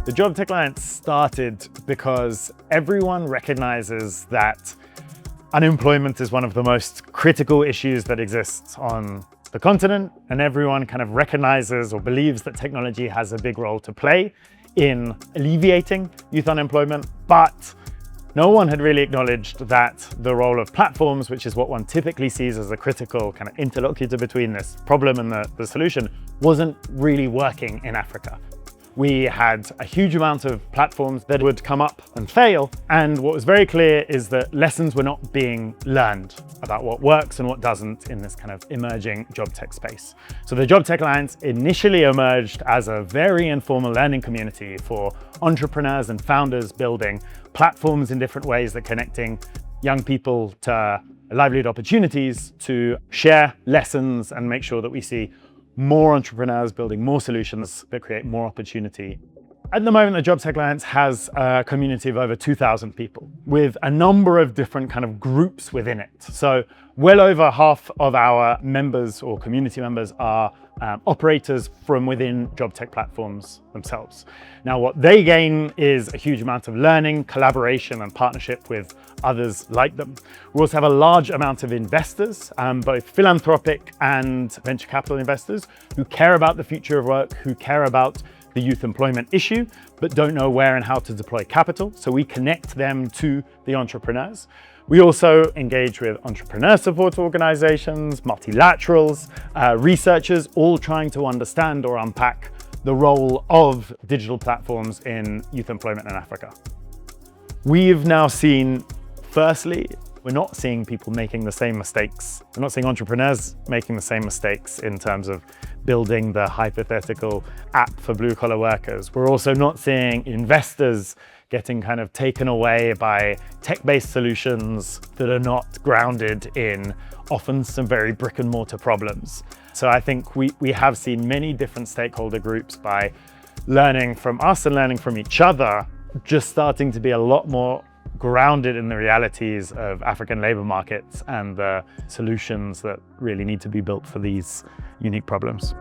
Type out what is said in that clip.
The Jobtech Alliance started because everyone recognizes that unemployment is one of the most critical issues that exists on the continent, and everyone kind of recognizes or believes that technology has a big role to play in alleviating youth unemployment, but no one had really acknowledged that the role of platforms, which is what one typically sees as a critical kind of interlocutor between this problem and the solution, wasn't really working in Africa. We had a huge amount of platforms that would come up and fail. And what was very clear is that lessons were not being learned about what works and what doesn't in this kind of emerging job tech space. So the Jobtech Alliance initially emerged as a very informal learning community for entrepreneurs and founders building platforms in different ways that connecting young people to livelihood opportunities to share lessons and make sure that we see more entrepreneurs building more solutions that create more opportunity. At the moment, the Jobtech Alliance has a community of over 2,000 people with a number of different kind of groups within it. So well over half of our members or community members are operators from within job tech platforms themselves. Now, what they gain is a huge amount of learning, collaboration, and partnership with others like them. We also have a large amount of investors, both philanthropic and venture capital investors, who care about the future of work, who care about the youth employment issue, but don't know where and how to deploy capital. So we connect them to the entrepreneurs. We also engage with entrepreneur support organizations, multilaterals, researchers, all trying to understand or unpack the role of digital platforms in youth employment in Africa. We've now seen, firstly, we're not seeing people making the same mistakes. We're not seeing entrepreneurs making the same mistakes in terms of building the hypothetical app for blue-collar workers. We're also not seeing investors getting kind of taken away by tech-based solutions that are not grounded in often some very brick-and-mortar problems. So I think we have seen many different stakeholder groups, by learning from us and learning from each other, just starting to be a lot more grounded in the realities of African labor markets and the solutions that really need to be built for these unique problems.